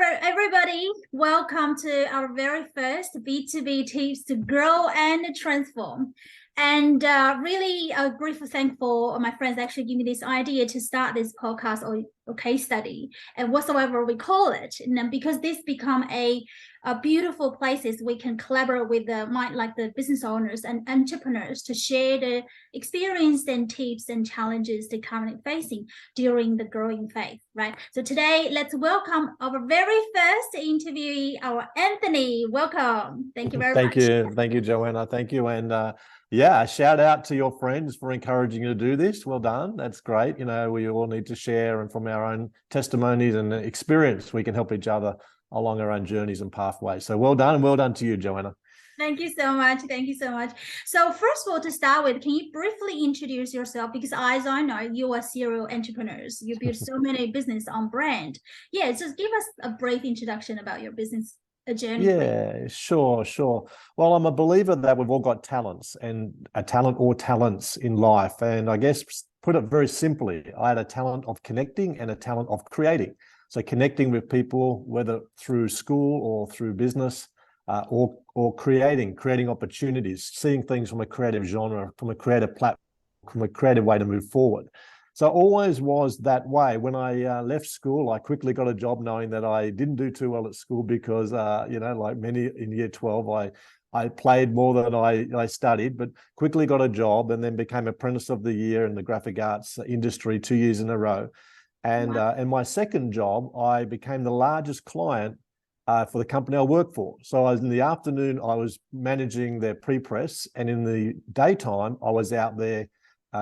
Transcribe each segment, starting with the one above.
everybody. Welcome to our very first B2B tips to grow and transform. And really grateful, thankful my friends actually give me this idea to start this podcast or case study and whatsoever we call it. And then because this become a beautiful places we can collaborate with the business owners and entrepreneurs to share the experience and tips and challenges they're currently facing during the growing phase, right? So today, let's welcome our very first interviewee, our Anthony. Welcome. Thank you very much. Thank you, Joanna. Thank you, and yeah, shout out to your friends for encouraging you to do this. Well done. That's great. You know, we all need to share, and from our own testimonies and experience, we can help each other along our own journeys and pathways. So well done, and well done to you, Joanna. Thank you so much. Thank you so much. So first of all, to start with, can you briefly introduce yourself? Because as I know, you are serial entrepreneurs. You build so many business on brand. Yeah, just give us a brief introduction about your business journey. Yeah, sure. Well, I'm a believer that we've all got talents, and a talent or talents in life. And I guess, put it very simply, I had a talent of connecting and a talent of creating. So connecting with people, whether through school or through business, or creating opportunities, seeing things from a creative genre, from a creative platform, from a creative way to move forward. So always was that way. When I left school, I quickly got a job, knowing that I didn't do too well at school because, like many in year 12, I played more than I studied, but quickly got a job and then became apprentice of the year in the graphic arts industry 2 years in a row. And in my second job, I became the largest client for the company I work for. So in the afternoon, I was managing their pre-press, and in the daytime, I was out there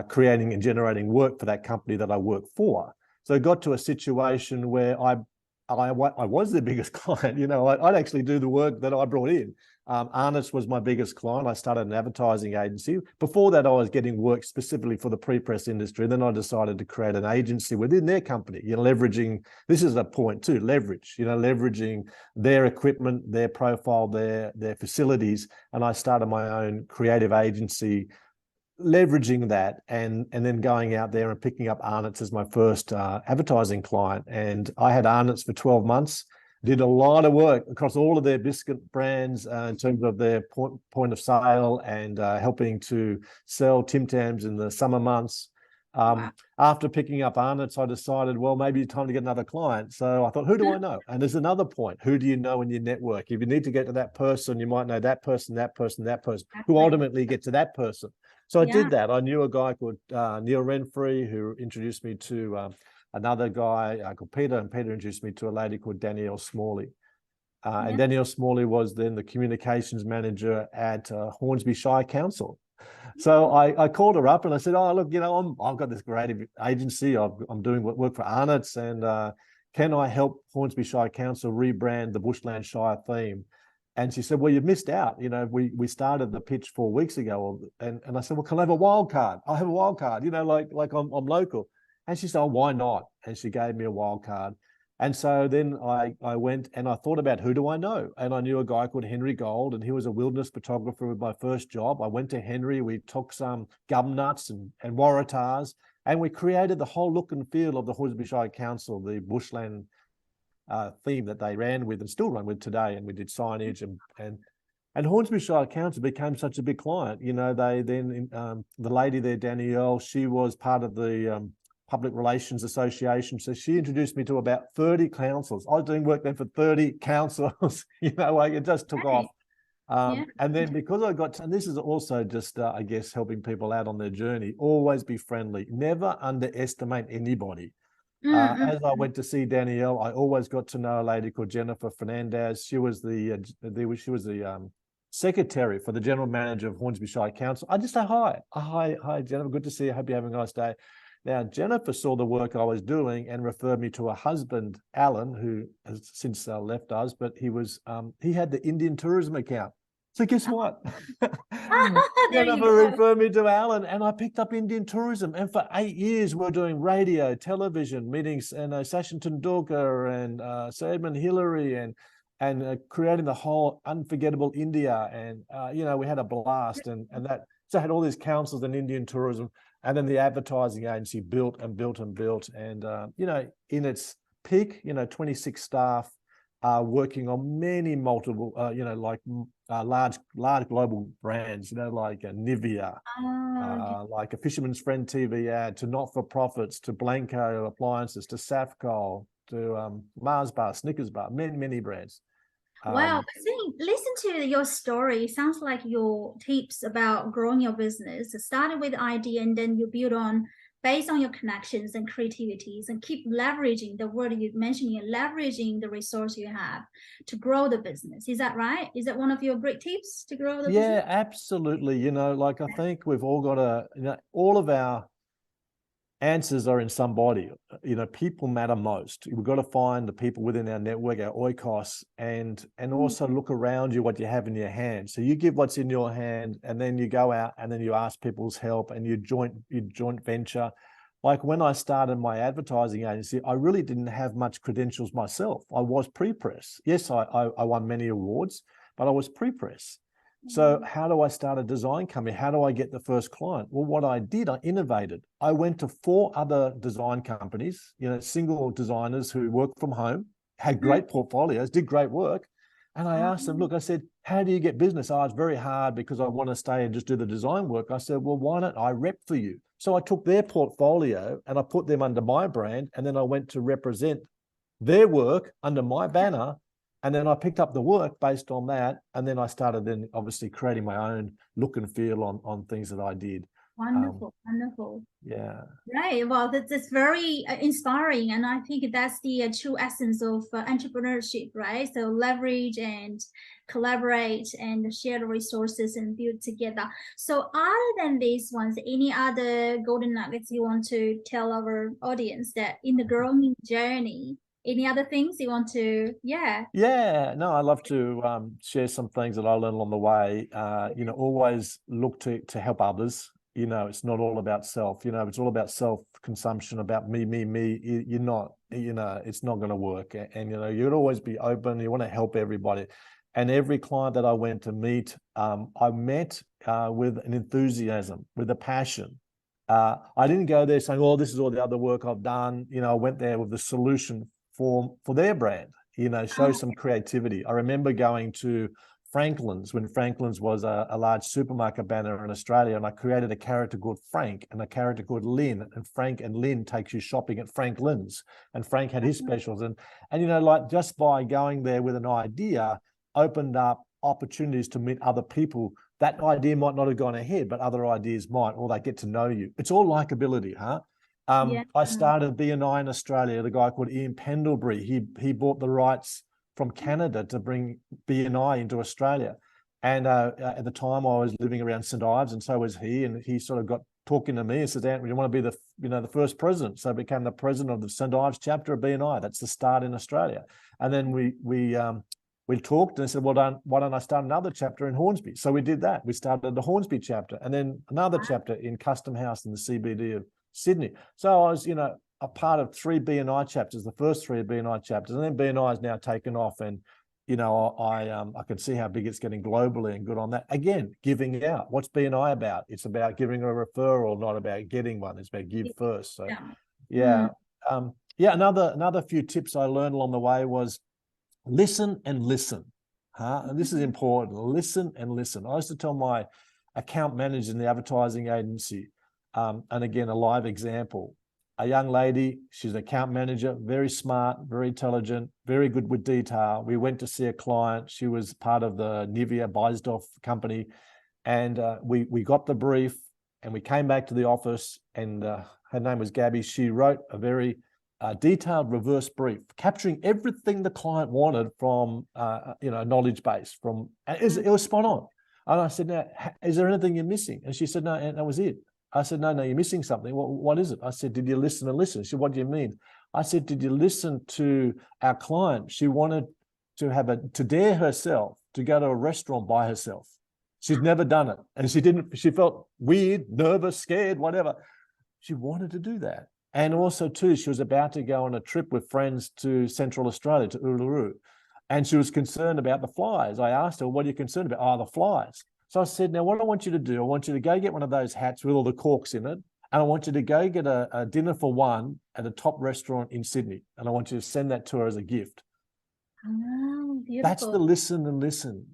creating and generating work for that company that I work for. So it got to a situation where I was their biggest client. You know, I'd actually do the work that I brought in. Arnott's was my biggest client. I started an advertising agency. Before that, I was getting work specifically for the pre-press industry. Then I decided to create an agency within their company, leveraging, this is a point too, leveraging their equipment, their profile, their facilities. And I started my own creative agency, leveraging that, and then going out there and picking up Arnott's as my first advertising client. And I had Arnott's for 12 months. Did a lot of work across all of their biscuit brands in terms of their point of sale, and helping to sell Tim Tams in the summer months. After picking up Arnott's, I decided, well, maybe it's time to get another client. So I thought, who do I know? And there's another point. Who do you know in your network? If you need to get to that person, you might know that person, who ultimately get to that person. So I did that. I knew a guy called Neil Renfrey, who introduced me to another guy called Peter, and Peter introduced me to a lady called Danielle Smalley. And Danielle Smalley was then the communications manager at Hornsby Shire Council. So I called her up and I said, oh, look, I've got this creative agency. I'm doing work for Arnott's, and can I help Hornsby Shire Council rebrand the Bushland Shire theme? And she said, well, you've missed out. We started the pitch 4 weeks ago. And I said, well, can I have a wild card? I'll have a wild card, like I'm local. And she said, oh, why not? And she gave me a wild card. And so then I went and I thought about, who do I know? And I knew a guy called Henry Gold, and he was a wilderness photographer with my first job. I went to Henry, we took some gum nuts and waratahs, and we created the whole look and feel of the Hornsby Shire Council, the bushland theme that they ran with and still run with today. And we did signage, and Hornsby Shire Council became such a big client. They then, the lady there, Danielle, she was part of the Public Relations Association. So she introduced me to about 30 councils. I was doing work then for 30 councils, it just took off. And then because and this is also just, I guess, helping people out on their journey, always be friendly, never underestimate anybody. As I went to see Danielle, I always got to know a lady called Jennifer Fernandez. She was the secretary for the general manager of Hornsby Shire Council. I just say hi. Hi, Jennifer. Good to see you. Hope you're having a nice day. Now, Jennifer saw the work I was doing and referred me to her husband, Alan, who has since left us, but he had the Indian tourism account. So guess what? Jennifer referred me to Alan, and I picked up Indian tourism. And for 8 years, we're doing radio, television meetings, and Sachin Tendulkar and Sir Edmund Hillary, and creating the whole unforgettable India. And we had a blast, and that. So I had all these councils and Indian tourism. And then the advertising agency built and built and built. And, in its peak, 26 staff, working on many multiple, like large global brands, like Nivea, Okay. like a Fisherman's Friend TV ad, to not-for-profits, to Blanco appliances, to Safcol, to Mars Bar, Snickers Bar, many brands. Wow, listen to your story. It sounds like your tips about growing your business started with idea and then you build on based on your connections and creativities and keep leveraging the word you mentioned, you're leveraging the resource you have to grow the business. Is that right? Is that one of your great tips to grow the business? Yeah, absolutely. Like I think we've all got all of our answers are in somebody. People matter most. We've got to find the people within our network, our oikos, and also look around you what you have in your hand. So you give what's in your hand, and then you go out and then you ask people's help, and you joint venture. Like when I started my advertising agency, I really didn't have much credentials myself. I was pre-press. Yes, I won many awards, but I was pre-press. So how do I start a design company? How do I get the first client? Well, what I did, I innovated. I went to 4 other design companies, single designers who worked from home, had great portfolios, did great work. And I asked them, look, I said, how do you get business? Oh, it's very hard because I want to stay and just do the design work. I said, well, why don't I rep for you? So I took their portfolio and I put them under my brand. And then I went to represent their work under my banner. And then I picked up the work based on that. And then I started then obviously creating my own look and feel on things that I did. Wonderful. Yeah. Right. Well, that's very inspiring. And I think that's the true essence of entrepreneurship, right? So leverage and collaborate and share the resources and build together. So other than these ones, any other golden nuggets you want to tell our audience that in the growing journey, any other things you want to, Yeah, no, I love to share some things that I learned along the way. Always look to help others. It's not all about self. It's all about self-consumption, about me. You're not, it's not going to work. And, you'd always be open. You want to help everybody. And every client that I went to meet, I met with an enthusiasm, with a passion. I didn't go there saying, oh, this is all the other work I've done. I went there with the solution for their brand, show some creativity. I remember going to Franklin's when Franklin's was a large supermarket banner in Australia, and I created a character called Frank and a character called Lynn, and Frank and Lynn takes you shopping at Franklin's, and Frank had his specials. And like just by going there with an idea opened up opportunities to meet other people. That idea might not have gone ahead, but other ideas might, or they get to know you. It's all likability, huh? I started B2B in Australia. The guy called Ian Pendlebury, he bought the rights from Canada to bring B2B into Australia. And at the time I was living around St. Ives, and so was he. And he sort of got talking to me and said, Anthony, you want to be the first president? So I became the president of the St. Ives chapter of B2B. That's the start in Australia. And then we talked and I said, well, why don't I start another chapter in Hornsby? So we did that. We started the Hornsby chapter and then another chapter in Custom House in the CBD of Sydney. So I was, a part of 3 B&I chapters, the first 3 B&I chapters, and then B&I has now taken off, and I can see how big it's getting globally, and good on that. Again, giving out. What's B&I about? It's about giving a referral, not about getting one. It's about give first. So another few tips I learned along the way was listen and listen. And this is important. Listen and listen. I used to tell my account manager in the advertising agency, and again, a live example, a young lady, she's an account manager, very smart, very intelligent, very good with detail. We went to see a client. She was part of the Nivea Beiersdorf company. And we got the brief and we came back to the office, and her name was Gabby. She wrote a very detailed reverse brief, capturing everything the client wanted from, knowledge base. It was spot on. And I said, now, is there anything you're missing? And she said, no, and that was it. I said, no, you're missing something. What is it? I said, did you listen and listen? She said, what do you mean? I said, did you listen to our client? She wanted to dare herself to go to a restaurant by herself. She'd never done it. And she felt weird, nervous, scared, whatever. She wanted to do that. And also too, she was about to go on a trip with friends to Central Australia, to Uluru. And she was concerned about the flies. I asked her, what are you concerned about? Oh, the flies. So I said, now what I want you to do, I want you to go get one of those hats with all the corks in it. And I want you to go get a dinner for one at a top restaurant in Sydney. And I want you to send that to her as a gift. Oh, That's the beautiful. listen and listen,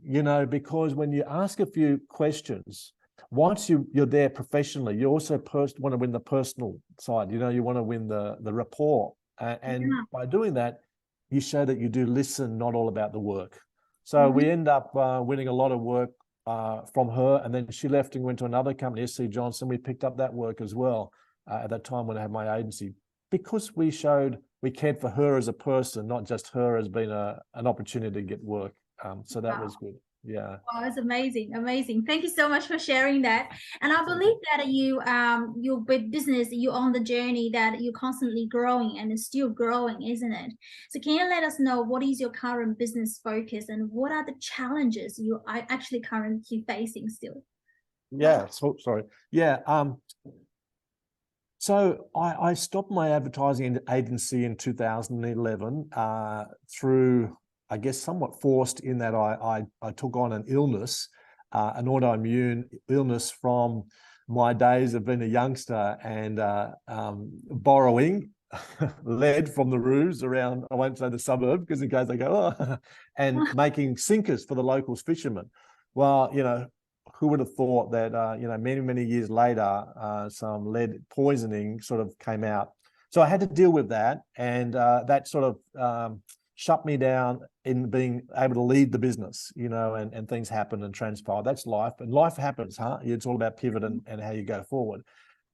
because when you ask a few questions, once you're there professionally, you also want to win the personal side. You want to win the rapport. And Yeah. by doing that, you show that you do listen, not all about the work. So we Mhm. end up winning a lot of work from her. And then she left and went to another company, SC Johnson. We picked up that work as well at that time when I had my agency, because we showed we cared for her as a person, not just her as being an opportunity to get work. So that was Wow. good. Yeah. Oh, it's amazing, amazing. Thank you so much for sharing that. And I Thank you. believe that your business, you're on the journey that you're constantly growing and it's still growing, isn't it? So can you let us know what is your current business focus and what are the challenges you are actually currently facing still? Yeah. So, sorry. Yeah. So I stopped my advertising agency in 2011 through, I guess, somewhat forced in that I took on an illness, an autoimmune illness from my days of being a youngster and borrowing lead from the roofs around, I won't say the suburb because in case they go, oh, and making sinkers for the local fishermen. Well, who would have thought that many, many years later some lead poisoning sort of came out. So I had to deal with that, and that sort of shut me down in being able to lead the business, and things happen and transpire. That's life, and life happens, huh? It's all about pivot and how you go forward.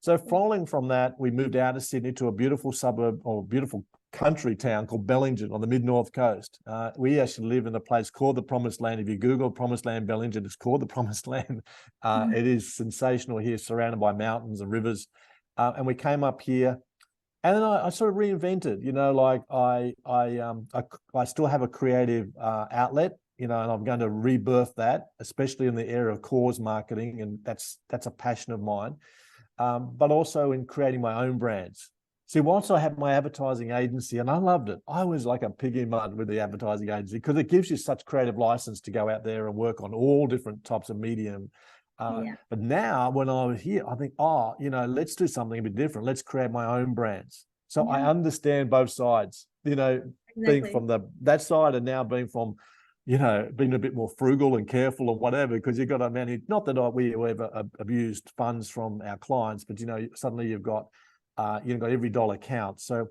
So following from that, we moved out of Sydney to a beautiful suburb or beautiful country town called Bellingen on the mid-north coast. We actually live in a place called the Promised Land. If you Google Promised Land Bellingen, it's called the Promised Land. It is sensational here, surrounded by mountains and rivers. And we came up here, and then I sort of reinvented. Like I still have a creative outlet. And I'm going to rebirth that, especially in the area of cause marketing, and that's a passion of mine. But also in creating my own brands. See, once I had my advertising agency, and I loved it, I was like a pig in mud with the advertising agency because it gives you such creative license to go out there and work on all different types of medium. Yeah, But now, when I was here, I think, let's do something a bit different. Let's create my own brands. So I yeah, understand both sides, being exactly. from that side and now being from being a bit more frugal and careful and whatever, because you've got to manage, not that we ever abused funds from our clients, but, suddenly you've got every dollar counts. So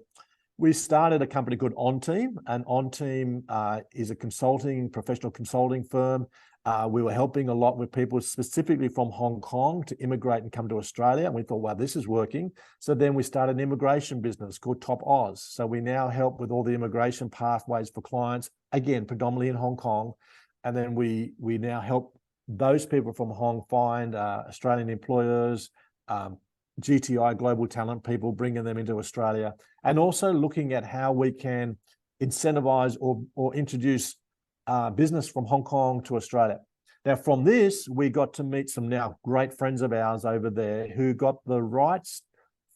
we started a company called On Team, and On Team is a professional consulting firm. We were helping a lot with people specifically from Hong Kong to immigrate and come to Australia. And we thought, wow, this is working. So then we started an immigration business called Top Oz. So we now help with all the immigration pathways for clients, again, predominantly in Hong Kong. And then we now help those people from Hong Kong find Australian employers, GTI, global talent people, bringing them into Australia, and also looking at how we can incentivize or introduce business from Hong Kong to Australia. Now, from this, we got to meet some now great friends of ours over there who got the rights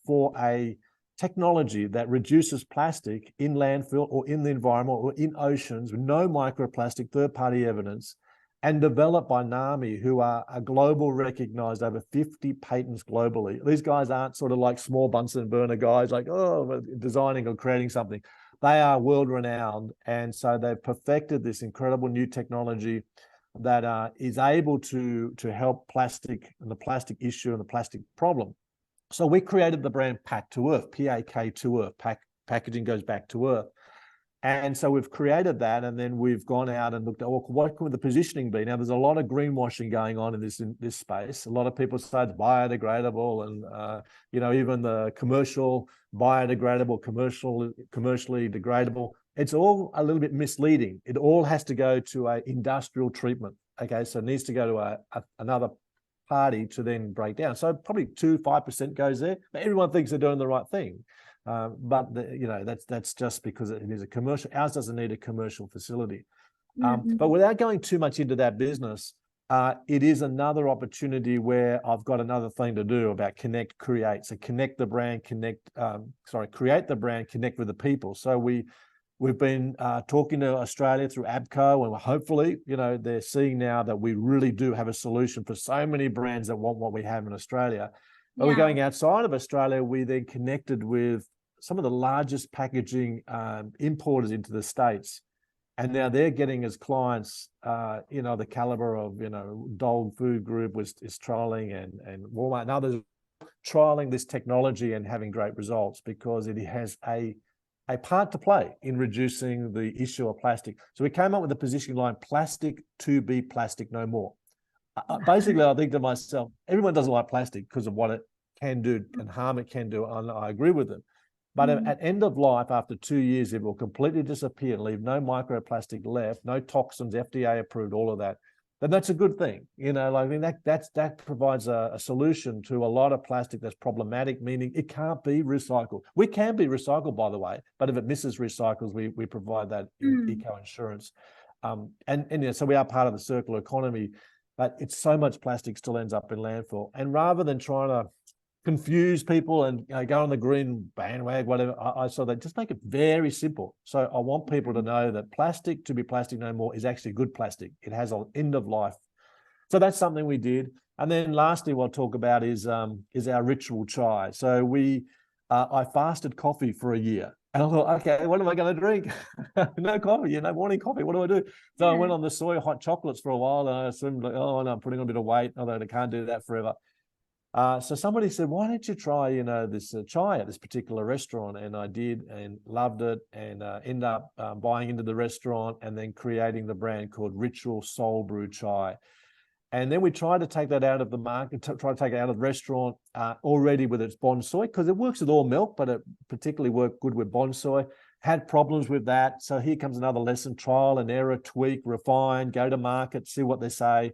for a technology that reduces plastic in landfill or in the environment or in oceans with no microplastic, third-party evidence, and developed by NAMI, who are a global recognized, over 50 patents globally. These guys aren't sort of like small Bunsen burner guys like, designing or creating something. They are world renowned. And so they've perfected this incredible new technology that is able to help plastic and the plastic issue and the plastic problem. So we created the brand Pack to Earth, PAK to Earth. Packaging goes back to Earth. And so we've created that, and then we've gone out and looked at, well, what can the positioning be? Now, there's a lot of greenwashing going on in this space. A lot of people say it's biodegradable, and even the commercial biodegradable, commercially degradable. It's all a little bit misleading. It all has to go to an industrial treatment. Okay, so it needs to go to another party to then break down. So probably 5% goes there. But everyone thinks they're doing the right thing. But that's just because it is a commercial. Ours doesn't need a commercial facility. But without going too much into that business, it is another opportunity where I've got another thing to do about connect, create. So connect the brand, create the brand, connect with the people. So we've been talking to Australia through ABCO, and hopefully, they're seeing now that we really do have a solution for so many brands that want what we have in Australia. But we're Yeah. going outside of Australia. We then connected with some of the largest packaging importers into the States. And now they're getting as clients, the caliber of, Dole Food Group is trialing, and Walmart and others trialing this technology and having great results because it has a part to play in reducing the issue of plastic. So we came up with the positioning line, plastic to be plastic no more. Basically, I think to myself, everyone doesn't like plastic because of what it can do and harm it can do, and I agree with them. But at end of life, after 2 years, it will completely disappear and leave no microplastic left, no toxins, FDA approved, all of that. Then that's a good thing. That provides a solution to a lot of plastic that's problematic, meaning it can't be recycled. We can be recycled, by the way, but if it misses recycles, we provide that eco-insurance. So we are part of the circular economy, but it's so much plastic still ends up in landfill. And rather than trying to confuse people and go on the green bandwagon, whatever, I saw that just make it very simple. So I want people to know that plastic to be plastic no more is actually good plastic. It has an end of life. So that's something we did. And then lastly, what I'll talk about is our ritual chai. So I fasted coffee for a year. And I thought, okay, what am I going to drink? No coffee, morning coffee. What do I do? So I went on the soy hot chocolates for a while, and I assumed, no, I'm putting on a bit of weight, although I can't do that forever. So somebody said, why don't you try, this chai at this particular restaurant? And I did and loved it, and end up buying into the restaurant and then creating the brand called Ritual Soul Brew Chai. And then we tried to take that out of the market, try to take it out of the restaurant already with its bonsai, because it works with all milk, but it particularly worked good with bonsai. Had problems with that. So here comes another lesson: trial and error, tweak, refine, go to market, see what they say.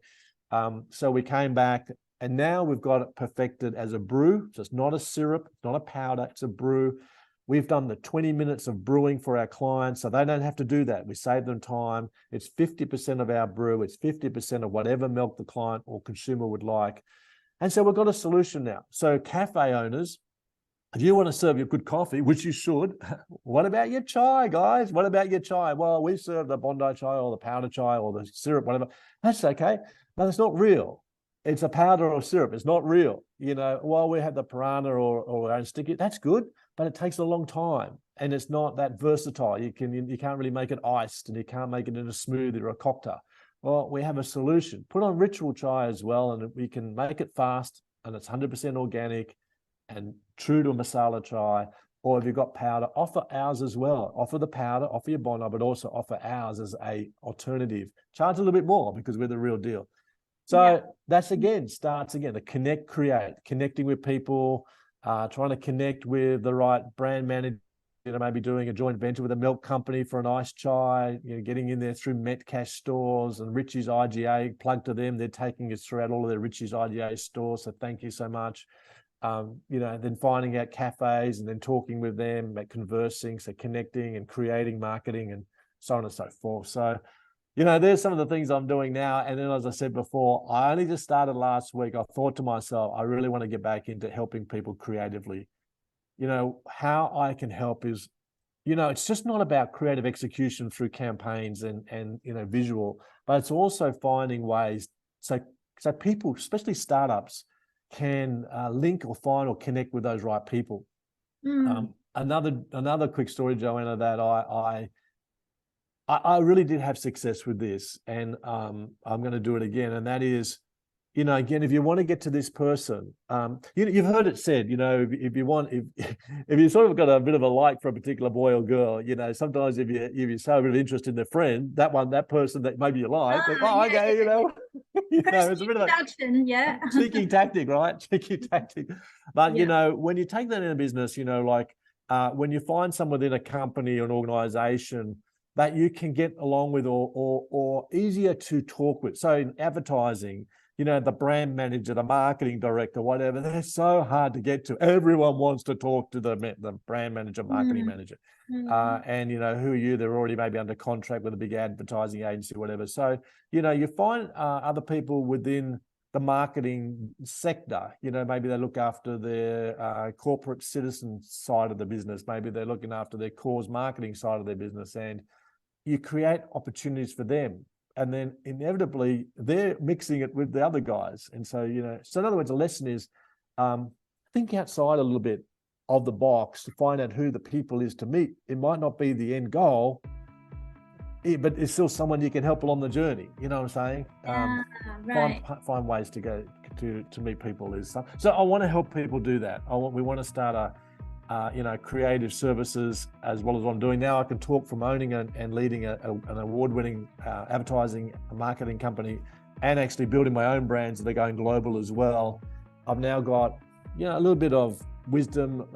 So we came back. And now we've got it perfected as a brew. So it's not a syrup, it's not a powder, it's a brew. We've done the 20 minutes of brewing for our clients, so they don't have to do that. We save them time. It's 50% of our brew. It's 50% of whatever milk the client or consumer would like. And so we've got a solution now. So cafe owners, if you want to serve your good coffee, which you should, what about your chai, guys? What about your chai? Well, we serve the Bondi chai or the powder chai or the syrup, whatever. That's okay, but it's not real. It's a powder or syrup. It's not real. While we have the piranha or our own sticky, that's good, but it takes a long time and it's not that versatile. You can't really make it iced, and you can't make it in a smoothie or a cocktail. Well, we have a solution. Put on ritual chai as well, and we can make it fast, and it's 100% organic and true to a masala chai. Or if you've got powder, offer ours as well. Offer the powder, offer your Bondi, but also offer ours as a alternative. Charge a little bit more because we're the real deal. So that's starts again, the connect, create, connecting with people, trying to connect with the right brand manager, maybe doing a joint venture with a milk company for an iced chai, getting in there through Metcash stores and Richie's IGA, plug to them. They're taking us throughout all of their Richie's IGA stores. So thank you so much. Then finding out cafes and then talking with them, conversing, so connecting and creating marketing and so on and so forth. So there's some of the things I'm doing now. And then, as I said before, I only just started last week. I thought to myself, I really want to get back into helping people creatively. How I can help is, it's just not about creative execution through campaigns and visual, but it's also finding ways so people, especially startups, can link or find or connect with those right people. Another quick story, Joanna, that I really did have success with this, and I'm going to do it again. And that is, again, if you want to get to this person, you've heard it said, if you sort of got a bit of a like for a particular boy or girl, sometimes if you show a bit of interest in their friend, that person that maybe you like, it's a bit of a cheeky tactic, right? Cheeky tactic. But when you take that in a business, when you find someone within a company or an organization that you can get along with or easier to talk with. So in advertising, the brand manager, the marketing director, whatever, they're so hard to get to. Everyone wants to talk to the brand manager, marketing manager. And, who are you? They're already maybe under contract with a big advertising agency, whatever. So, you find other people within the marketing sector, maybe they look after their corporate citizen side of the business. Maybe they're looking after their cause marketing side of their business, and you create opportunities for them, and then inevitably they're mixing it with the other guys. And so, so in other words, the lesson is think outside a little bit of the box to find out who the people is to meet. It might not be the end goal, but it's still someone you can help along the journey. You know what I'm saying? Right. Find ways to go to meet people is so I want to help people do that. We want to start a creative services as well as what I'm doing now. I can talk from owning and leading an award-winning advertising marketing company, and actually building my own brands that are going global as well. I've now got a little bit of wisdom,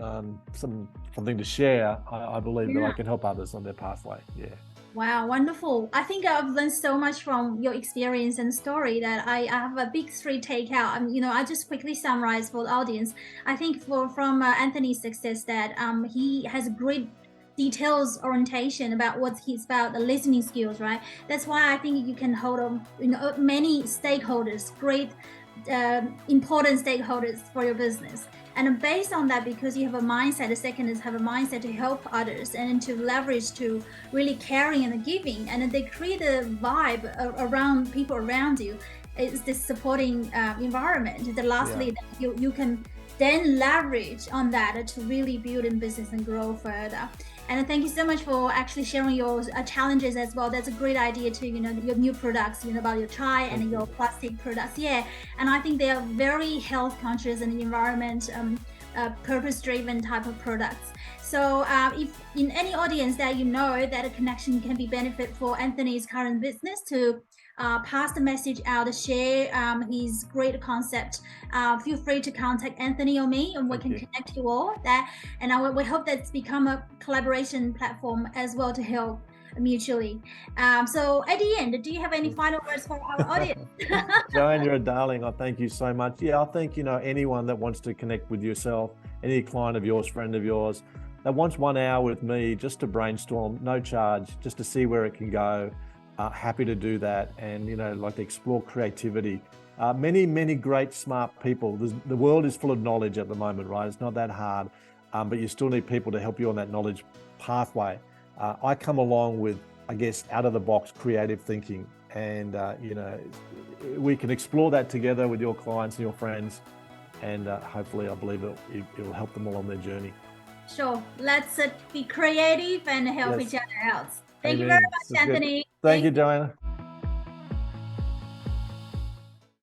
something to share. I believe that I can help others on their pathway. Yeah. Wow, wonderful. I think I've learned so much from your experience and story that I have a big three takeout. I just quickly summarize for the audience. I think from Anthony's success that he has a great details orientation about what he's about, the listening skills, right? That's why I think you can hold many stakeholders, great important stakeholders for your business. And based on that, because you have a mindset, the second is have a mindset to help others and to leverage to really caring and giving, and they create a vibe around people around you. It's this supporting environment. The lastly, that you can then leverage on that to really build in business and grow further. And thank you so much for actually sharing your challenges as well. That's a great idea to, your new products, about your chai and your plastic products. Yeah, and I think they are very health conscious and environment purpose-driven type of products. So if in any audience that that a connection can be benefit for Anthony's current business, to pass the message out, share his great concept, feel free to contact Anthony or me, and we can connect you all. We hope that's become a collaboration platform as well to help mutually. So at the end, do you have any final words for our audience? Joanne, you're a darling. I thank you so much. Yeah, I think anyone that wants to connect with yourself, any client of yours, friend of yours, that wants 1 hour with me just to brainstorm, no charge, just to see where it can go. Happy to do that, and like to explore creativity. Many great smart people. The world is full of knowledge at the moment, right? It's not that hard, but you still need people to help you on that knowledge pathway. I come along with, I guess, out of the box creative thinking, and we can explore that together with your clients and your friends, and hopefully I believe it'll help them all on their journey. Sure, let's be creative and help each other out. Thank you Amen. very much, Anthony. Thank you, Joanna.